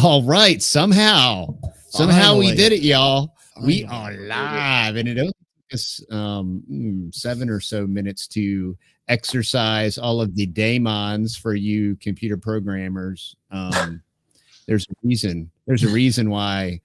All right. Somehow we did it, y'all. We are Finally. live, and it only took us 7 or so minutes to exercise all of the daemons for you computer programmers. There's a reason. There's a reason why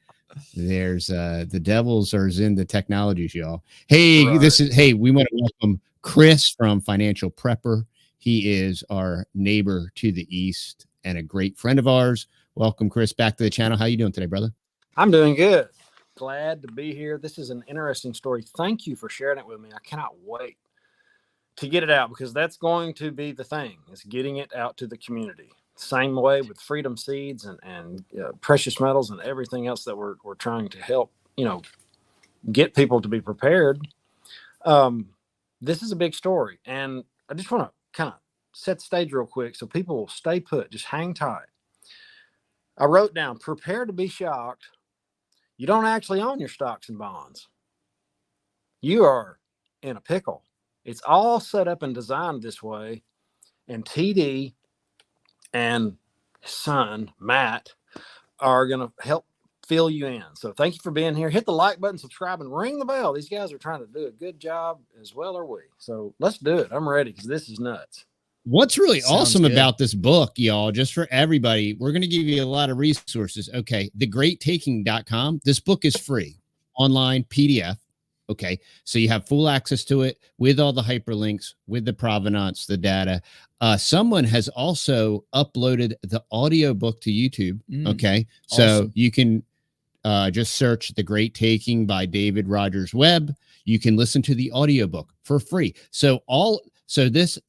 there's the devils are in the technologies, y'all. Hey, Right. we want to welcome Chris from Financial Prepper. He is our neighbor to the east and a great friend of ours. Welcome, Chris, back to the channel. How you doing today, brother? I'm doing good. Glad to be here. This is an interesting story. Thank you for sharing it with me. I cannot wait to get it out because that's going to be the thing, is getting it out to the community. Same way with Freedom Seeds and precious metals and everything else that we're trying to help, get people to be prepared. This is a big story. And I just want to kind of set the stage real quick so people will stay put. Just hang tight. I wrote down, prepare to be shocked. You don't actually own your stocks and bonds. You are in a pickle. It's all set up and designed this way. And TD and his son, Matt, are going to help fill you in. So thank you for being here. Hit the like button, subscribe, and ring the bell. These guys are trying to do a good job, as well are we. So let's do it. I'm ready because this is nuts. What's really awesome about this book, y'all, just for everybody, we're going to give you a lot of resources. Okay. TheGreatTaking.com. This book is free, online PDF. Okay. So you have full access to it with all the hyperlinks, with the provenance, the data. Someone has also uploaded the audiobook to YouTube. Okay. So awesome. You can just search The Great Taking by David Rogers Webb. You can listen to the audiobook for free. So this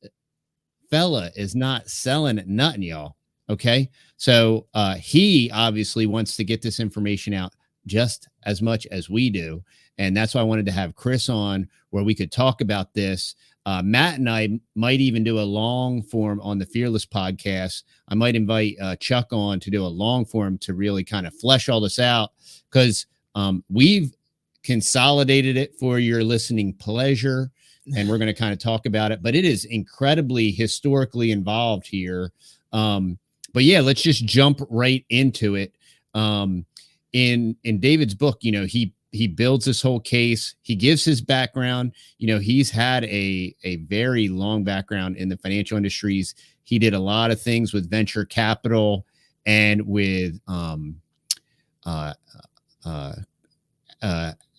fella is not selling nothing, y'all. Okay. So he obviously wants to get this information out just as much as we do. And that's why I wanted to have Chris on, where we could talk about this. Matt and I might even do a long form on the Fearless podcast. I might invite Chuck on to do a long form to really kind of flesh all this out, because we've consolidated it for your listening pleasure. And we're going to kind of talk about it, but it is incredibly historically involved here. But yeah, let's just jump right into it. In David's book, he builds this whole case. He gives his background. He's had a very long background in the financial industries. He did a lot of things with venture capital and with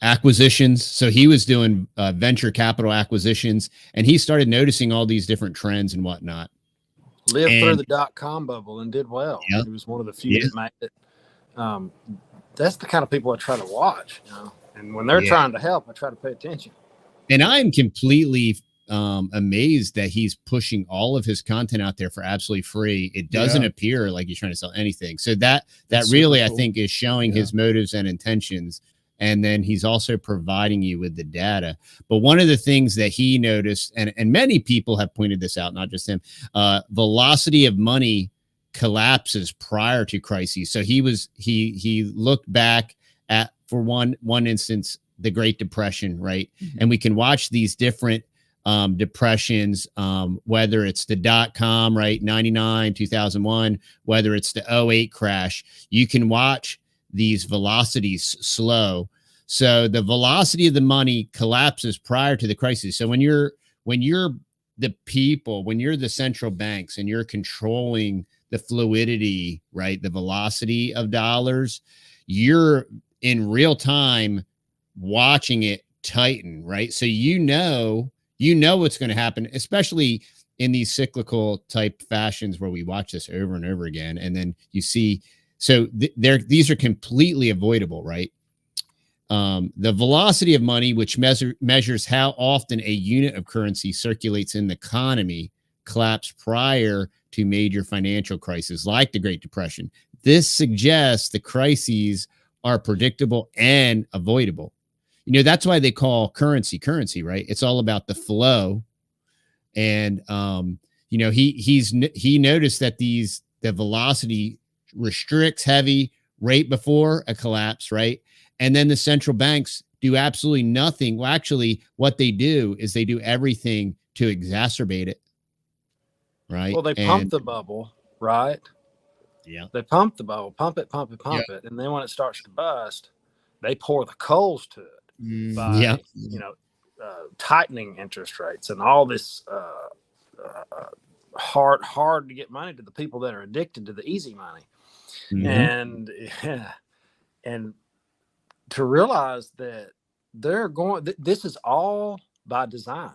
acquisitions. So he was doing venture capital acquisitions, and he started noticing all these different trends and whatnot. Lived through the .com bubble and did well. Yep. He was one of the few that made it. That's the kind of people I try to watch, and when they're trying to help, I try to pay attention. And I'm completely amazed that he's pushing all of his content out there for absolutely free. It doesn't appear like he's trying to sell anything. So that's really cool. I think is showing his motives and intentions. And then he's also providing you with the data. But one of the things that he noticed, and many people have pointed this out, not just him, velocity of money collapses prior to crises. So he looked back at, for one instance, the Great Depression, right? Mm-hmm. And we can watch these different depressions, whether it's the .com, right, 99, 2001, whether it's the 08 crash. You can watch these velocities slow. So the velocity of the money collapses prior to the crisis. So when you're the people, when you're the central banks and you're controlling the fluidity, right, the velocity of dollars, you're in real time watching it tighten, right? So you know what's going to happen, especially in these cyclical type fashions where we watch this over and over again. And then you see, so these are completely avoidable, right? The velocity of money, which measures how often a unit of currency circulates in the economy, collapsed prior to major financial crises like the Great Depression. This suggests the crises are predictable and avoidable. That's why they call currency, right? It's all about the flow. And he noticed that the velocity restricts heavy right before a collapse, right? And then the central banks do absolutely nothing. Well, actually, what they do is they do everything to exacerbate it, right? Well, they pump the bubble, right? Yeah. They pump the bubble, pump it, and then when it starts to bust, they pour the coals to it by tightening interest rates and all this hard to get money to the people that are addicted to the easy money. And to realize that this is all by design.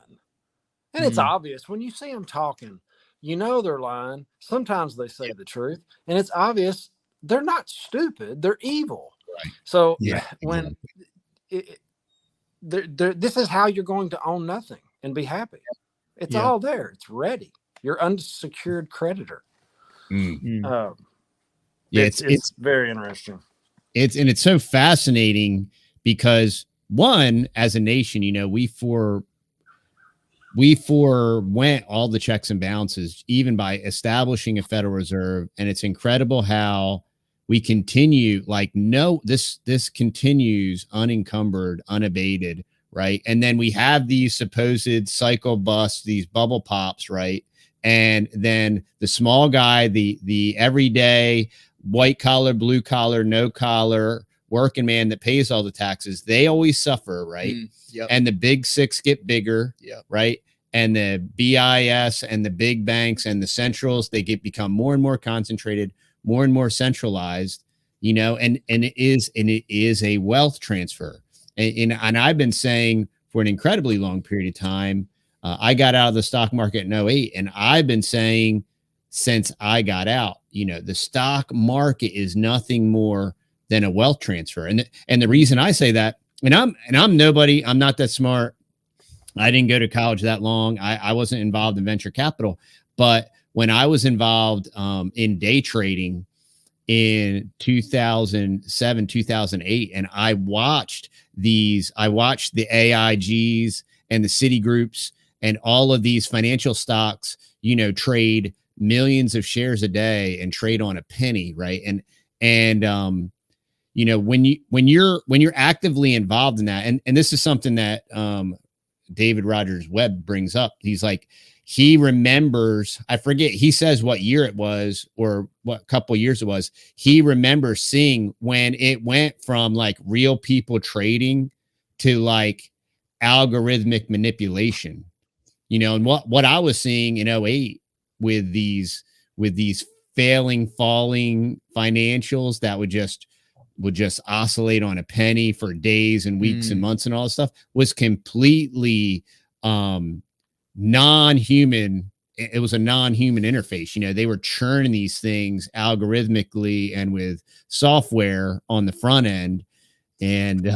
And it's obvious when you see them talking, they're lying. Sometimes they say the truth, and it's obvious they're not stupid. They're evil. Right. So when this is how you're going to own nothing and be happy. It's all there. It's ready. You're unsecured creditor. It's very interesting. It's so fascinating because one, as a nation, we forewent all the checks and balances, even by establishing a Federal Reserve. And it's incredible how we continue this continues unencumbered, unabated. Right. And then we have these supposed cycle busts, these bubble pops. Right. And then the small guy, the everyday white collar, blue collar, no collar working man that pays all the taxes, they always suffer. Right. And the big six get bigger. Right. And the BIS and the big banks and the centrals, they become more and more concentrated, more and more centralized, and it is a wealth transfer. And I've been saying for an incredibly long period of time, I got out of the stock market in 2008, and I've been saying since I got out, the stock market is nothing more than a wealth transfer. And the reason I say that, and I'm nobody, I'm not that smart. I didn't go to college that long. I wasn't involved in venture capital, but when I was involved in day trading in 2007, 2008, and I watched the AIGs and the Citigroups and all of these financial stocks, trade millions of shares a day and trade on a penny. Right. And when you're actively involved in that, and this is something that, David Rogers Webb brings up. He's like, he remembers, I forget, he says what year it was or what couple years it was. He remembers seeing when it went from like real people trading to like algorithmic manipulation, and what I was seeing in 2008 with these falling financials that would just oscillate on a penny for days and weeks and months and all this stuff was completely non-human. It was a non-human interface. They were churning these things algorithmically and with software on the front end. And,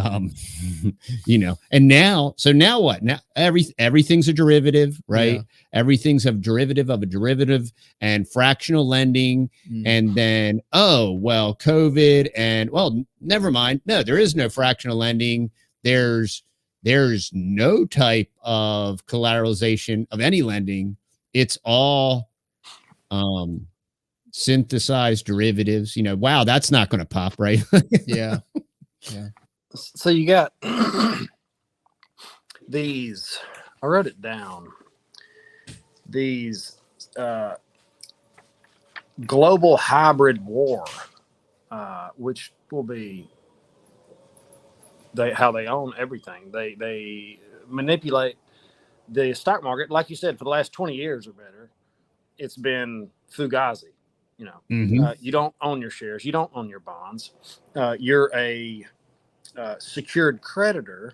and now what? Now everything's a derivative, right? Yeah. Everything's a derivative of a derivative and fractional lending. And then, COVID and never mind. No, there is no fractional lending. There's no type of collateralization of any lending. It's all, synthesized derivatives, wow, that's not going to pop, right? Yeah. So you got these, I wrote it down, these global hybrid war, which will be how they own everything. They manipulate the stock market. Like you said, for the last 20 years or better, it's been Fugazi. You don't own your shares. You don't own your bonds. You're a secured creditor.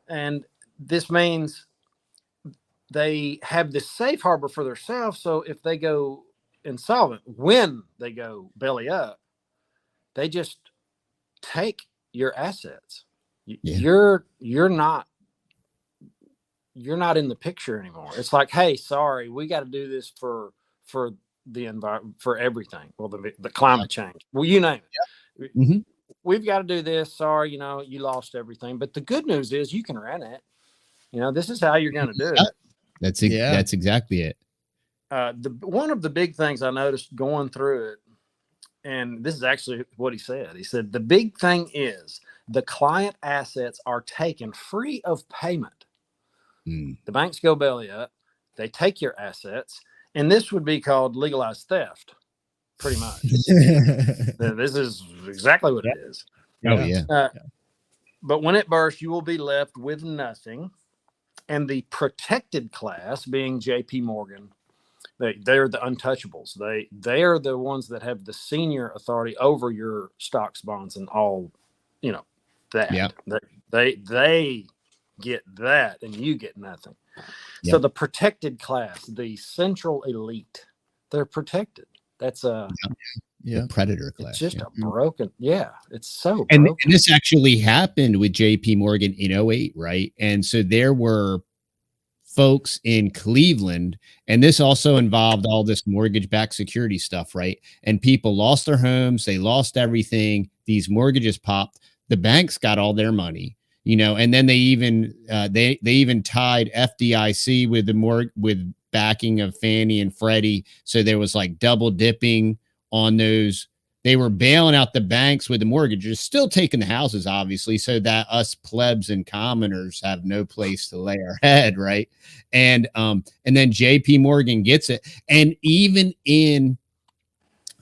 And this means they have this safe harbor for themselves. So if they go insolvent, when they go belly up, they just take your assets. You're not in the picture anymore. It's like, hey, sorry, we got to do this for the environment, for everything. Well, the climate change. Well, you name it. We've got to do this. Sorry, you lost everything. But the good news is you can rent it. This is how you're going to do it. That's exactly it. One of the big things I noticed going through it, and this is actually what he said. He said, the big thing is the client assets are taken free of payment. The banks go belly up. They take your assets. And this would be called legalized theft. pretty much. This is exactly what it is. Oh, yeah. But when it bursts, you will be left with nothing. And the protected class, being J.P. Morgan, they're the untouchables. They are the ones that have the senior authority over your stocks, bonds, and all, that. Yeah. They get that, and you get nothing. Yep. So the protected class, the central elite, they're protected. That's the predator class. It's just a broken. Yeah, it's so and broken. And this actually happened with JP Morgan in 2008, right? And so there were folks in Cleveland, and this also involved all this mortgage-backed security stuff, right? And people lost their homes, they lost everything. These mortgages popped. The banks got all their money, and then they even they even tied FDIC with backing of Fannie and Freddie. So there was like double dipping on those. They were bailing out the banks with the mortgages, still taking the houses, obviously, so that us plebs and commoners have no place to lay our head, right? And then JP Morgan gets it. And even in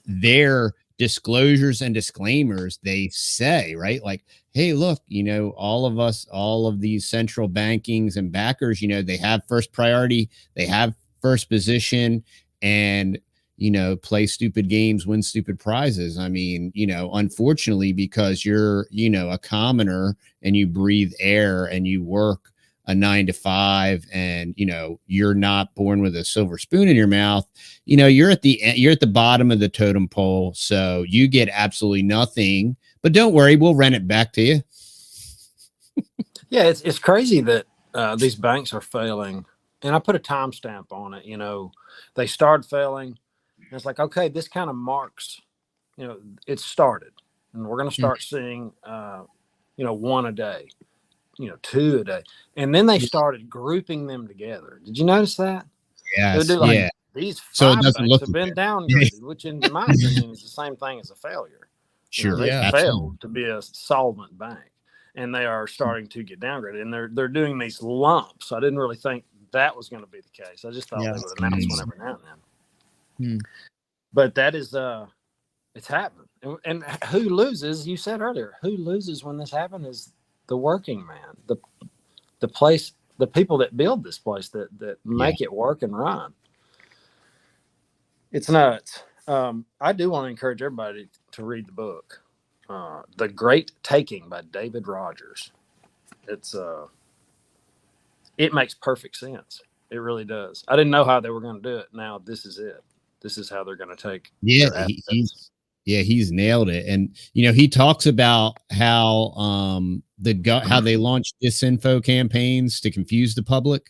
their disclosures and disclaimers, they say, right, like, hey, look, all of these central bankings and backers, they have first priority, they have first position, and play stupid games, win stupid prizes. I mean, unfortunately, because you're, a commoner and you breathe air and you work a 9 to 5 and, you're not born with a silver spoon in your mouth, you're at the bottom of the totem pole. So you get absolutely nothing, but don't worry, we'll rent it back to you. Yeah. It's crazy that these banks are failing. And I put a timestamp on it. They started failing. And it's like, okay, this kind of marks, it started, and we're going to start seeing, one a day, two a day. And then they started grouping them together. Did you notice that? Yes. Like, these five banks have been downgraded, which in my opinion is the same thing as a failure. Sure. They failed to be a solvent bank, and they are starting to get downgraded, and they're doing these lumps. I didn't really think that was going to be the case. I just thought they would announce one every now and then. But that is it's happening. And who loses? You said earlier, who loses when this happens is the working man, the place, the people that build this place, that make it work and run. It's nuts. I do want to encourage everybody to read the book, The Great Taking by David Rogers. It makes perfect sense. It really does. I didn't know how they were going to do it. Now this is it. This is how they're going to take. He's nailed it. And he talks about how how they launched disinfo campaigns to confuse the public.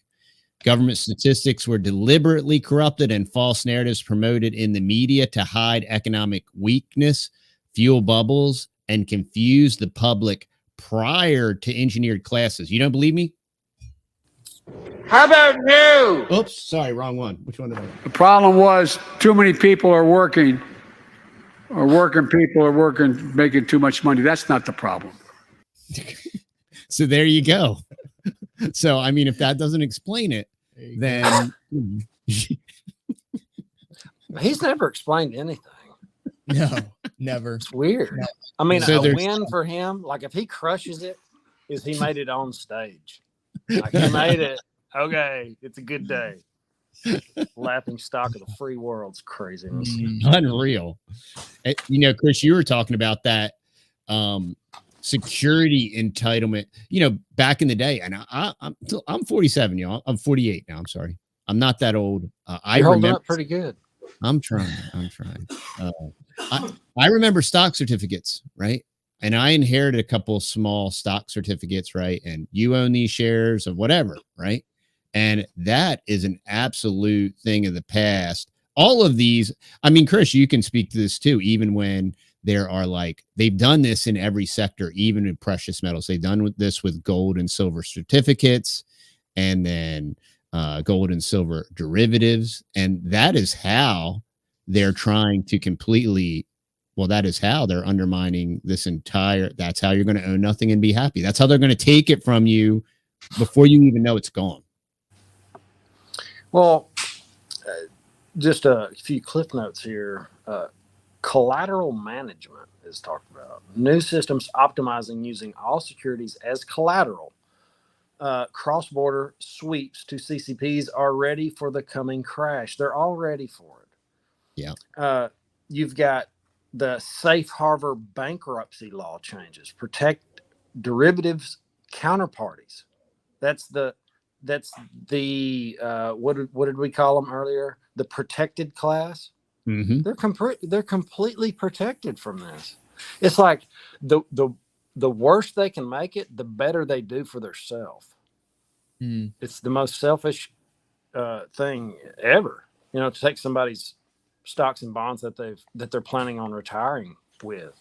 Government statistics were deliberately corrupted and false narratives promoted in the media to hide economic weakness, fuel bubbles, and confuse the public prior to engineered classes. You don't believe me? How about you? Oops, sorry, wrong one. Which one did I? The problem was too many people are working, making too much money. That's not the problem. So there you go. So, I mean, if that doesn't explain it, then he's never explained anything. No, never. It's weird. No. I mean, so a win for him, like if he crushes it, is he made it on stage. Like he made it. Okay, it's a good day. Laughing stock of the free world's craziness. Unreal. Chris, you were talking about that security entitlement. Back in the day, and I'm 47, y'all. I'm 48 now. I'm sorry. I'm not that old. I remember up pretty good. I'm trying. I remember stock certificates, right? And I inherited a couple small stock certificates, right? And you own these shares of whatever, right? And that is an absolute thing of the past. All of these, I mean, Chris, you can speak to this too, even when there are they've done this in every sector, even in precious metals. They've done this with gold and silver certificates, and then gold and silver derivatives. And that is how they're trying to completely, that is how they're undermining this entire, that's how you're going to own nothing and be happy. That's how they're going to take it from you before you even know it's gone. Well, just a few cliff notes here. Collateral management is talked about. New systems optimizing using all securities as collateral. Cross-border sweeps to CCPs are ready for the coming crash. They're all ready for it. Yeah. You've got the safe harbor bankruptcy law changes, protect derivatives counterparties. That's the what did we call them earlier? The protected class. Mm-hmm. They're completely protected from this. It's like the worse they can make it, the better they do for themselves. It's the most selfish thing ever, to take somebody's stocks and bonds that they're planning on retiring with.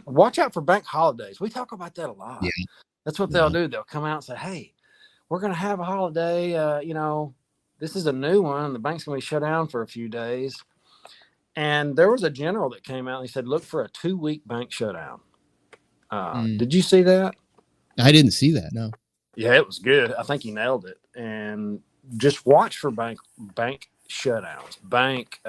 Watch out for bank holidays. We talk about that a lot. Yeah. That's what they'll do. They'll come out and say, hey, we're going to have a holiday. This is a new one. The bank's going to be shut down for a few days. And there was a general that came out and he said, look for a 2-week bank shutdown. Did you see that? I didn't see that. No. Yeah, it was good. I think he nailed it. And just watch for bank shutdowns, bank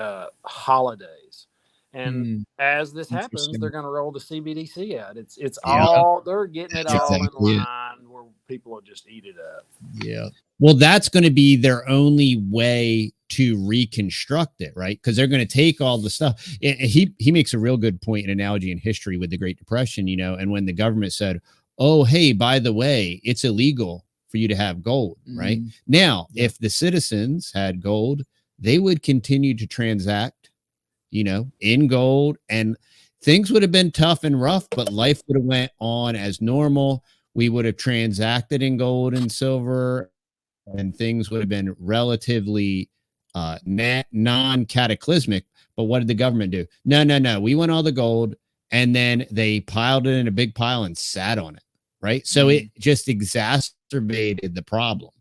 holidays. And as this happens, they're going to roll the CBDC out. It's all, they're getting it all in line where people will just eat it up. Yeah. Well, that's going to be their only way to reconstruct it, right? Because they're going to take all the stuff. He makes a real good point, an analogy in history with the Great Depression, and when the government said, oh, hey, by the way, it's illegal for you to have gold, right? Now, if the citizens had gold, they would continue to transact, in gold, and things would have been tough and rough, but life would have went on as normal. We would have transacted in gold and silver, and things would have been relatively non-cataclysmic. But what did the government do? No. We want all the gold, and then they piled it in a big pile and sat on it, right? So it just exacerbated the problem,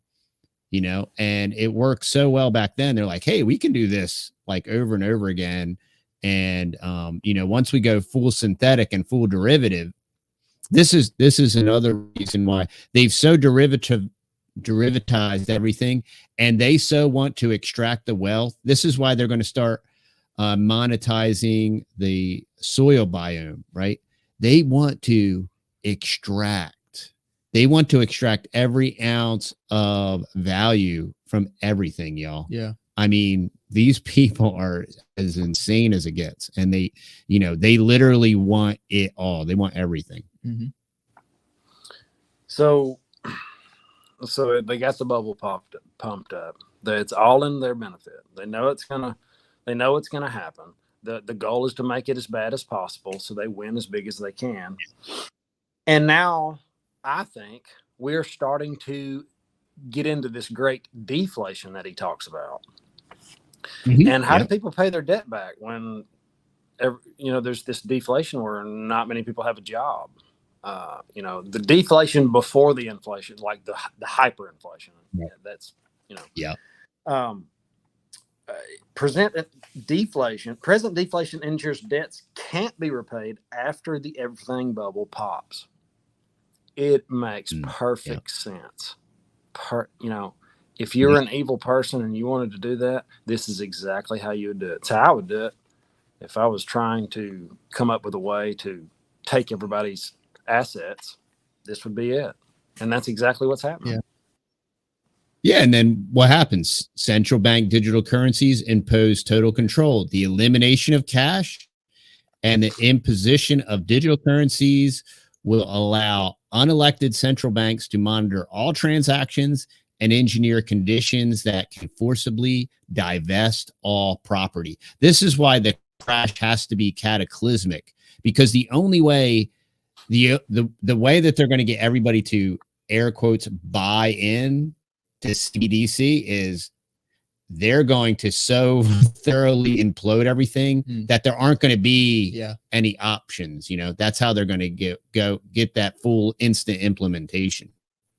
and it worked so well back then. They're like, hey, we can do this like over and over again. And, once we go full synthetic and full derivative, this is another reason why they've so derivatized everything, and they so want to extract the wealth. This is why they're going to start monetizing the soil biome, right? They want to extract every ounce of value from everything, y'all. Yeah. I mean, these people are as insane as it gets, and they literally want it all. They want everything. Mm-hmm. So they got the bubble pumped up. It's all in their benefit. They know it's gonna happen. The goal is to make it as bad as possible, so they win as big as they can. And now I think we're starting to get into this great deflation that he talks about. And how do people pay their debt back when there's this deflation where not many people have a job? The deflation before the inflation, like the hyperinflation. Yeah. That's present deflation ensures debts can't be repaid after the everything bubble pops. It makes perfect sense. If you're an evil person and you wanted to do that, this is exactly how you would do it. So I would do it if I was trying to come up with a way to take everybody's assets. This would be it. And that's exactly what's happening. Yeah. And then what happens? Central bank digital currencies impose total control, the elimination of cash, and the imposition of digital currencies will allow unelected central banks to monitor all transactions and engineer conditions that can forcibly divest all property. This is why the crash has to be cataclysmic, because the only way, the way that they're going to get everybody to, air quotes, buy in to CBDC is they're going to so thoroughly implode everything that there aren't going to be any options. That's how they're going to get that full instant implementation.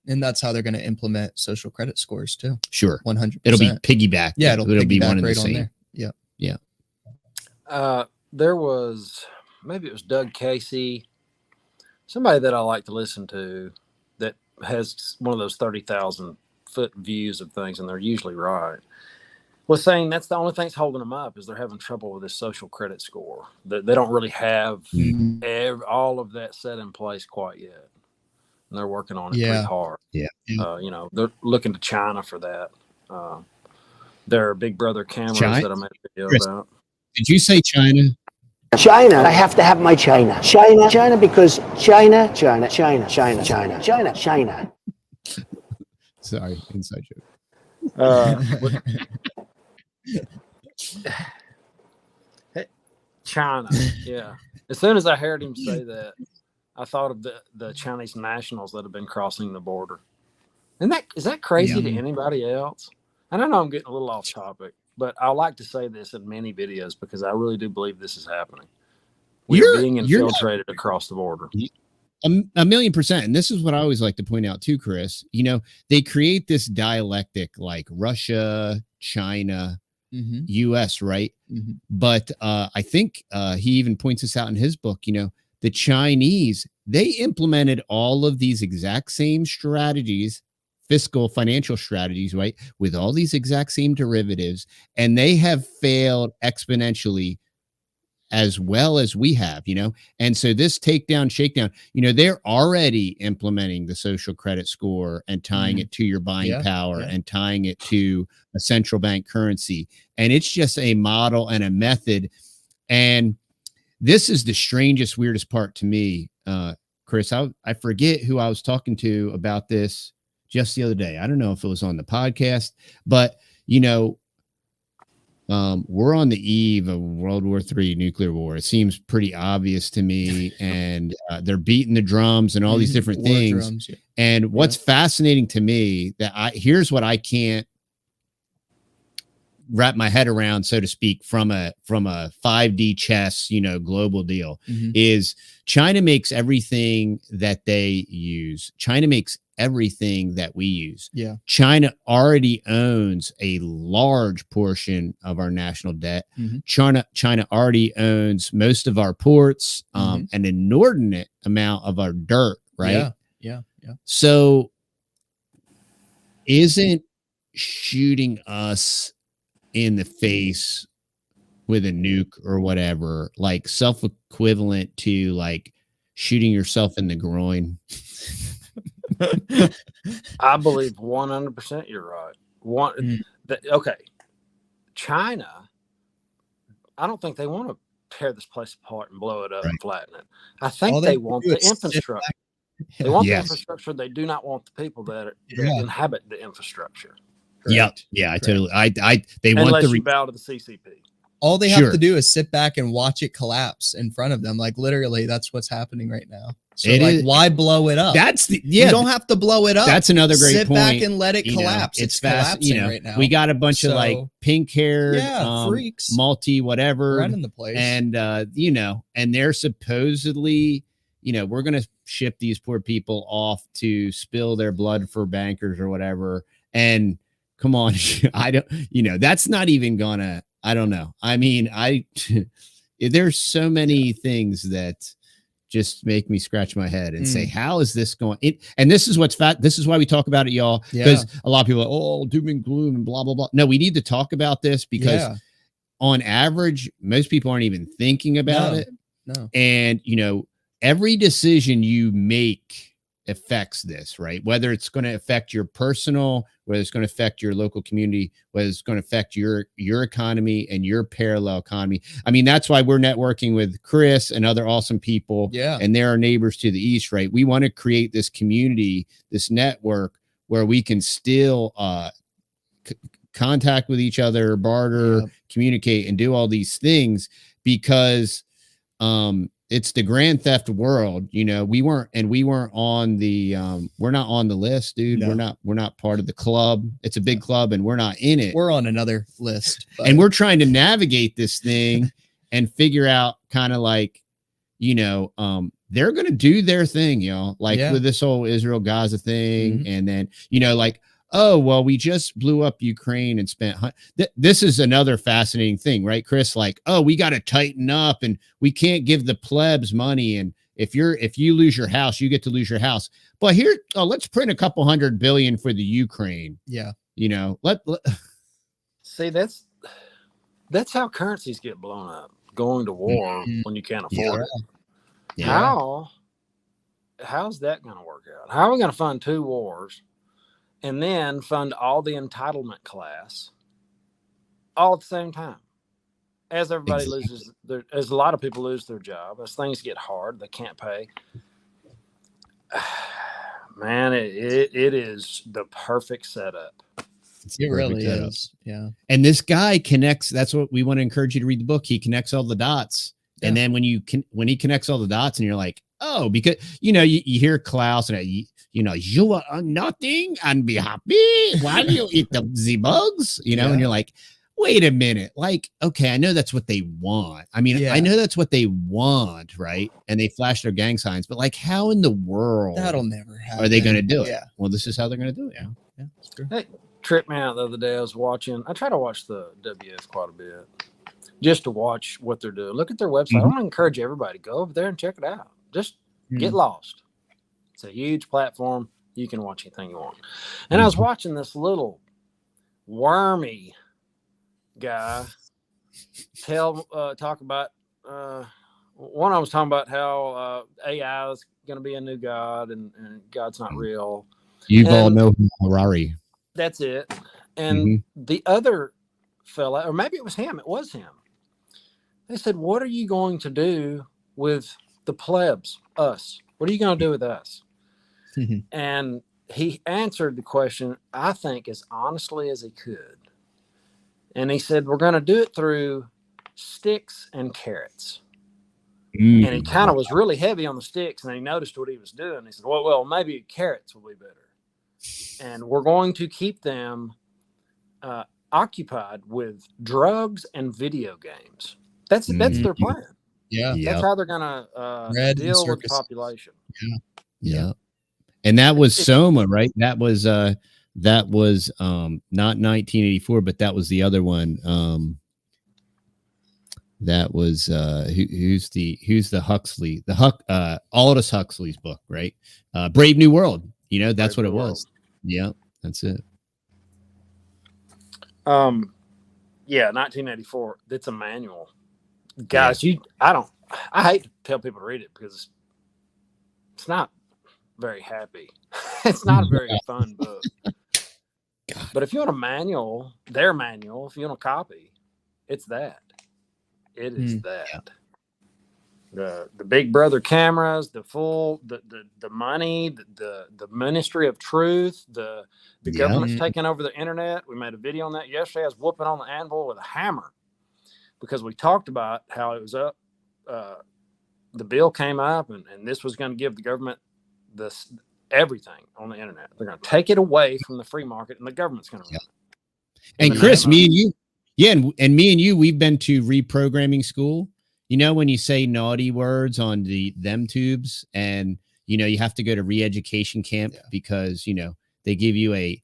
And that's how they're going to implement social credit scores too. Sure. 100%. It'll be piggyback. Yeah. It'll be one and right the on same. there. Yeah. Yeah. There was, maybe it was Doug Casey, somebody that I like to listen to that has one of those 30,000 foot views of things, and they're usually right. was saying that's the only thing that's holding them up is they're having trouble with this social credit score. They don't really have all of that set in place quite yet. And they're working on it pretty hard. Yeah. You know, they're looking to China for that. Their Big Brother cameras that I made a video about. Did you say China? China, I have to have my China. China, because China. Sorry, inside joke. China, yeah. As soon as I heard him say that, I thought of the Chinese nationals that have been crossing the border. And is that crazy to anybody else? And I know I'm getting a little off topic, but I like to say this in many videos because I really do believe this is happening. We're being infiltrated across the border. 1,000,000%. And this is what I always like to point out too, Chris. You know, they create this dialectic like Russia, China, US, right? But I think he even points this out in his book. You know, the Chinese, they implemented all of these exact same strategies, fiscal financial strategies, right? With all these exact same derivatives, and they have failed exponentially as well as we have, you know? And so this takedown, shakedown, you know, they're already implementing the social credit score and tying it to your buying power and tying it to a central bank currency. And it's just a model and a method. And this is the strangest, weirdest part to me, Chris. I forget who I was talking to about this just the other day. I don't know if it was on the podcast, but, you know, we're on the eve of World War III nuclear war. It seems pretty obvious to me. And they're beating the drums and all these different things. Drums, and what's fascinating to me here's what I can't wrap my head around, so to speak, from a 5D chess, you know, global deal is China makes everything that they use. China makes everything that we use. Yeah. China already owns a large portion of our national debt. China already owns most of our ports, an inordinate amount of our dirt, right? Yeah. So isn't shooting us in the face with a nuke or whatever like self-equivalent to like shooting yourself in the groin? I believe 100% you're right. Okay. China, I don't think they want to tear this place apart and blow it up and flatten it. I think they want the infrastructure. They want the infrastructure. They do not want the people that inhabit the infrastructure. Yeah. I totally. They Unless want you bow to the CCP. All they have to do is sit back and watch it collapse in front of them. Like literally, that's what's happening right now. So why blow it up? You don't have to blow it up. That's another great point. Sit back and let it collapse. It's collapsing right now. We got a bunch of like pink hair, freaks, multi whatever, running the place, and and they're supposedly, we're gonna ship these poor people off to spill their blood for bankers or whatever. And come on, I don't, that's not even gonna. I don't know. I mean, there's so many things that just make me scratch my head and say, how is this going? And this is this is why we talk about it, y'all, because a lot of people are, doom and gloom and blah, blah, blah. No, we need to talk about this because on average, most people aren't even thinking about it. No. And, every decision you make affects this, right? Whether it's going to affect your personal, whether it's going to affect your local community, whether it's going to affect your economy and your parallel economy. I mean, that's why we're networking with Chris and other awesome people. Yeah. And they're our neighbors to the east, right? We want to create this community, this network where we can still contact with each other, barter, communicate, and do all these things because it's the grand theft world. We weren't on the we're not on the list, dude. No. We're not part of the club. It's a big club and we're not in it. We're on another list. And we're trying to navigate this thing and figure out kind of like, they're going to do their thing, y'all, like with this whole Israel Gaza thing. And then, like, oh, well, we just blew up Ukraine and spent. This is another fascinating thing, right, Chris? Like, oh, we got to tighten up and we can't give the plebs money. And if you lose your house, you get to lose your house. But here, let's print a couple $100 billion for the Ukraine. Yeah. See, that's how currencies get blown up. Going to war when you can't afford it. Yeah. How's that going to work out? How are we going to fund 2 wars and then fund all the entitlement class all at the same time? As everybody loses as a lot of people lose their job, as things get hard, they can't pay. Man, it is the perfect setup. It really is. Yeah. And this guy connects. That's what we want to encourage you to read the book. He connects all the dots. Yeah. And then when he connects all the dots and you're like, oh, because, you hear Klaus and, you are nothing and be happy while you eat the bugs, and you're like, wait a minute. Like, okay, I know that's what they want. I mean, I know that's what they want, right? And they flash their gang signs, but like, how in the world that'll never happen. Are they going to do it? Yeah. Well, this is how they're going to do it. Yeah. That's true. Hey, tripped me out the other day. I try to watch the WS quite a bit just to watch what they're doing. Look at their website. I want to encourage everybody, go over there and check it out. Just get lost. It's a huge platform. You can watch anything you want. And I was watching this little wormy guy talk about one I was talking about how AI is going to be a new god and God's not real. You all know Harari. That's it. And the other fella, or maybe it was him. They said, what are you going to do with the plebs, us? What are you going to do with us? And he answered the question, I think, as honestly as he could. And he said, we're going to do it through sticks and carrots. And he kind of was really heavy on the sticks, and he noticed what he was doing. He said, well, maybe carrots will be better. And we're going to keep them occupied with drugs and video games. That's their plan. Yeah. That's how they're going to deal with the population. Yeah. And that was Soma, right? That was not 1984, but that was the other one. That was who's the Huxley, Aldous Huxley's book, right? Brave New World. That's what it was. Yeah, that's it. 1984. It's a manual, guys. I hate to tell people to read it because it's not very happy. It's not a very fun book. God. But if you want a manual, their manual, if you want a copy, it's that. It is that. The Big Brother cameras, the money, the Ministry of Truth, the government's taking over the internet. We made a video on that yesterday. I was whooping on the anvil with a hammer because we talked about how it was up. The bill came up, and this was going to give the government everything on the internet. They're going to take it away from the free market, and the government's going to run it. And Chris, me and you, and me and you, we've been to reprogramming school. When you say naughty words on them tubes, and you have to go to Reeducation Camp because they give you a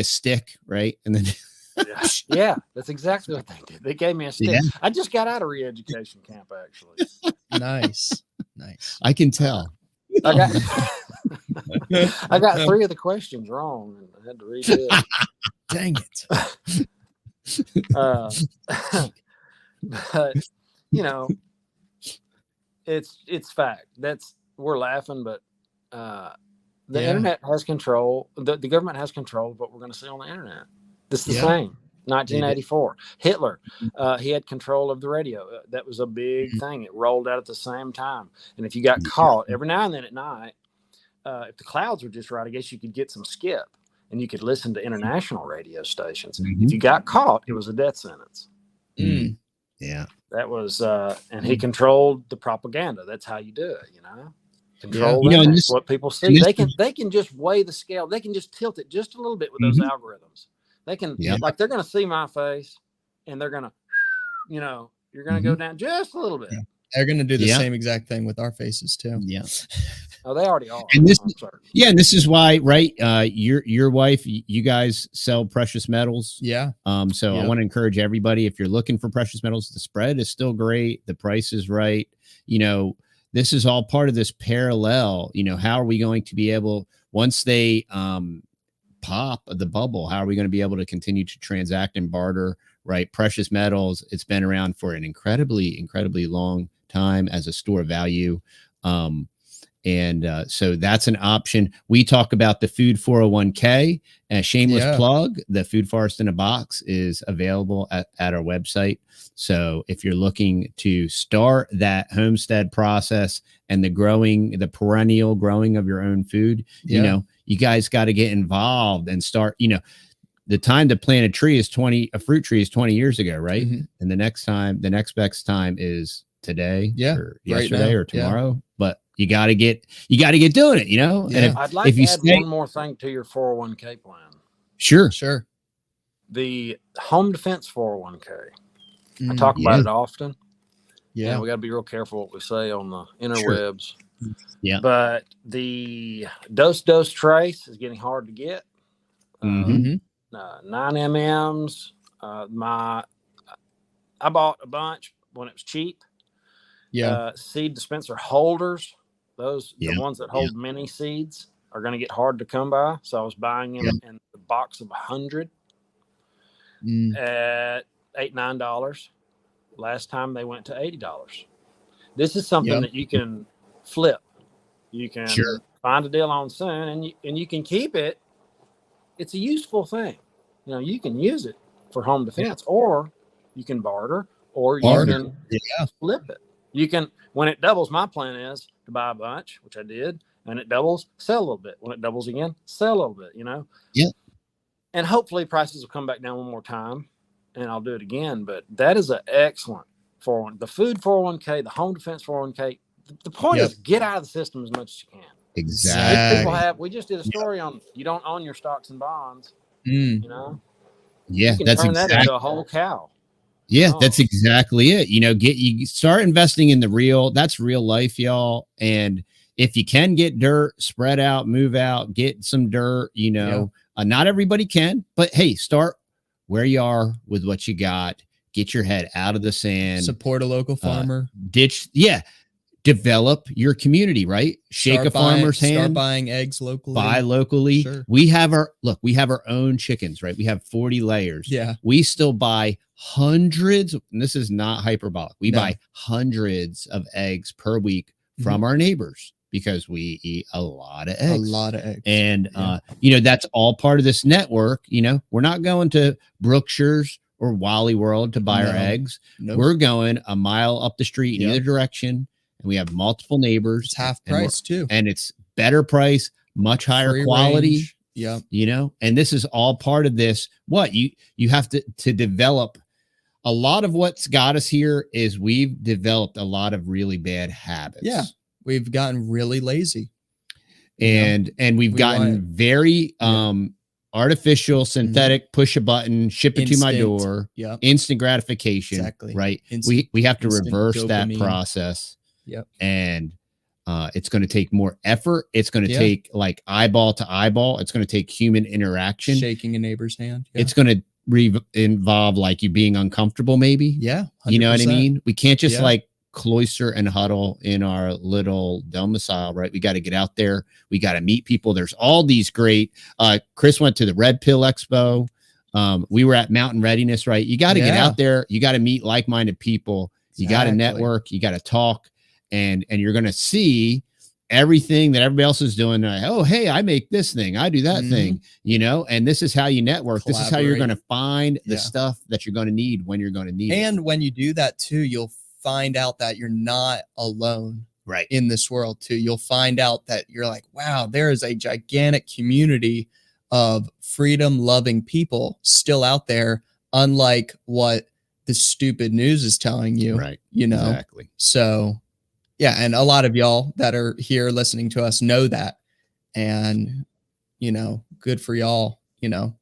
stick, right? And then yeah, that's exactly what they did. They gave me a stick. Yeah. I just got out of Reeducation Camp, actually. Nice. I can tell. I got 3 of the questions wrong, and I had to read it. Dang it. But it's fact. We're laughing, but the internet has control. The government has control of what we're going to see on the internet. This is the same. 1984. Hitler, he had control of the radio. That was a big thing. It rolled out at the same time. And if you got caught every now and then at night, if the clouds were just right, I guess you could get some skip and you could listen to international radio stations. If you got caught, it was a death sentence. Yeah. That was, and he controlled the propaganda. That's how you do it, Control what people see. They can just weigh the scale. They can just tilt it just a little bit with those algorithms. They can, like, they're going to see my face, and they're going to, you're going to go down just a little bit. Yeah. They're going to do the same exact thing with our faces too. Yeah. Oh, they already are. And this is why, right? Your wife, you guys sell precious metals. Yeah. So I want to encourage everybody, if you're looking for precious metals, the spread is still great. The price is right. This is all part of this parallel. How are we going to be able, once they pop the bubble? How are we going to be able to continue to transact and barter, right? Precious metals, it's been around for an incredibly long time as a store of value. So that's an option. We talk about the food 401k, and shameless plug. The Food Forest in a Box is available at our website. So if you're looking to start that homestead process and the perennial growing of your own food, you know, you guys got to get involved and start, you know, the time to plant a fruit tree is 20 years ago, right? And the next best time is today, or yesterday, or tomorrow. But you got to get doing it, you know. And I'd like to add one more thing to your 401k plan. Sure. The home defense 401k. I talk about it often. And we got to be real careful what we say on the interwebs. But the dose trace is getting hard to get. 9 MMs. I bought a bunch when it was cheap. Seed dispenser holders, the ones that hold mini seeds, are going to get hard to come by. So I was buying them in the box of 100 at $8-9. Last time they went to $80. This is something that you can flip. You can find a deal on soon, and you can keep it. It's a useful thing. You know, you can use it for home defense, or you can barter, or you can flip it. You can, when it doubles, my plan is to buy a bunch, which I did, and it doubles, sell a little bit. When it doubles again, sell a little bit, you know? And hopefully prices will come back down one more time, and I'll do it again. But that is an excellent 401. The food 401k, the home defense 401k. The point is get out of the system as much as you can. Exactly. We just did a story on you don't own your stocks and bonds. You know? Yeah, you can turn that into a whole cow. Yeah, that's exactly it. You know, you start investing in that's real life, y'all. And if you can get dirt, spread out, move out, get some dirt, you know, not everybody can, but hey, start where you are with what you got, get your head out of the sand, support a local farmer, develop your community, right? Shake a farmer's hand. Start buying eggs locally. Buy locally. We have our own chickens, right? We have 40 layers. We still buy hundreds, and this is not hyperbolic. We buy hundreds of eggs per week from our neighbors because we eat a lot of eggs. And, you know, that's all part of this network. You know, we're not going to Brookshire's or Wally World to buy our eggs. We're going a mile up the street in either direction. And we have multiple neighbors. It's half price too. And it's better price, much higher quality. Yeah. You know, and this is all part of this. What you have to develop. A lot of what's got us here is we've developed a lot of really bad habits. Yeah. We've gotten really lazy. And we've gotten very artificial, synthetic, push a button, ship it to my door. Instant gratification. Exactly. Right. We have to reverse that process. And it's going to take more effort. It's going to take like eyeball to eyeball. It's going to take human interaction. Shaking a neighbor's hand. It's going to involve like you being uncomfortable, maybe. 100%. You know what I mean? We can't just like cloister and huddle in our little domicile, right? We got to get out there. We got to meet people. There's all these great, Chris went to the Red Pill Expo. We were at Mountain Readiness, right? You got to get out there. You got to meet like-minded people. You got to network. You got to talk, and you're going to see everything that everybody else is doing. Oh, hey, I make this thing. I do that thing, you know, and this is how you network. This is how you're going to find the stuff that you're going to need when you're going to need it. And when you do that too, you'll find out that you're not alone in this world too. You'll find out that you're like, wow, there is a gigantic community of freedom loving people still out there, unlike what the stupid news is telling you, you know? Exactly. So yeah. And a lot of y'all that are here listening to us know that, and, you know, good for y'all, you know,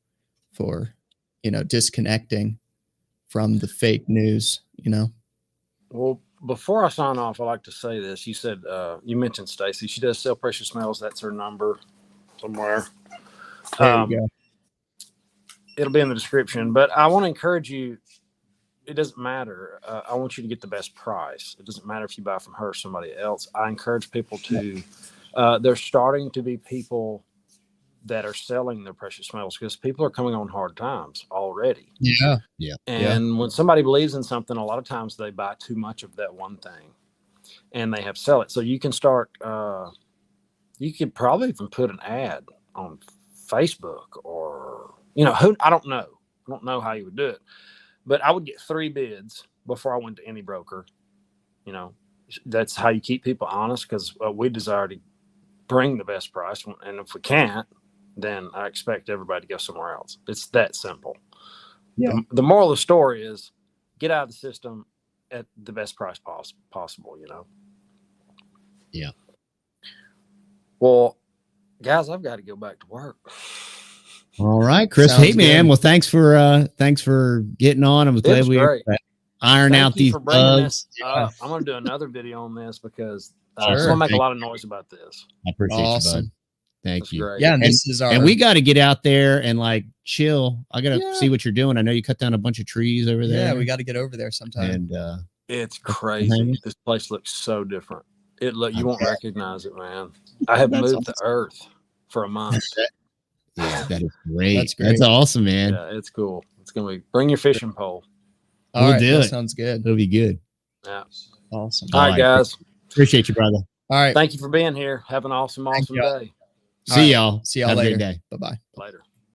for, you know, disconnecting from the fake news, you know? Well, before I sign off, I'd like to say this. You said, you mentioned Stacey. She does sell precious metals. That's her number somewhere. There you go. It'll be in the description, but I want to encourage you. It doesn't matter. I want you to get the best price. It doesn't matter if you buy from her or somebody else. I encourage people to, there's starting to be people that are selling their precious metals, because people are coming on hard times already. Yeah. And when somebody believes in something, a lot of times they buy too much of that one thing and they have to sell it. So you can start, you could probably even put an ad on Facebook or, I don't know. I don't know how you would do it, but I would get 3 bids before I went to any broker. That's how you keep people honest, because we desire to bring the best price. And if we can't, then I expect everybody to go somewhere else. It's that simple. Yeah. The moral of the story is get out of the system at the best price possible, Yeah. Well, guys, I've got to go back to work. All right, Chris. Sounds hey, man. good. Well, thanks for getting on. I was glad we were iron out these bugs. I'm going to do another video on this because Sure. I'm going to make a lot of noise about this. I appreciate you, bud. Thank That's you. great. Yeah, and this is our. And we got to get out there and chill. I got to see what you're doing. I know you cut down a bunch of trees over there. Yeah, we got to get over there sometime. And it's crazy. This place looks so different. You won't recognize it, man. I have moved the earth for a month. Yeah, that is great. That's great. That's awesome, man. Yeah, it's cool. It's gonna be. Bring your fishing pole. All right, do that it. sounds good. It'll be good. Yeah. Awesome. All right, guys. Appreciate you, brother. All right. Thank you for being here. Have an awesome Thank you. day. See y'all. See y'all Have later. a good day. Bye-bye. Later.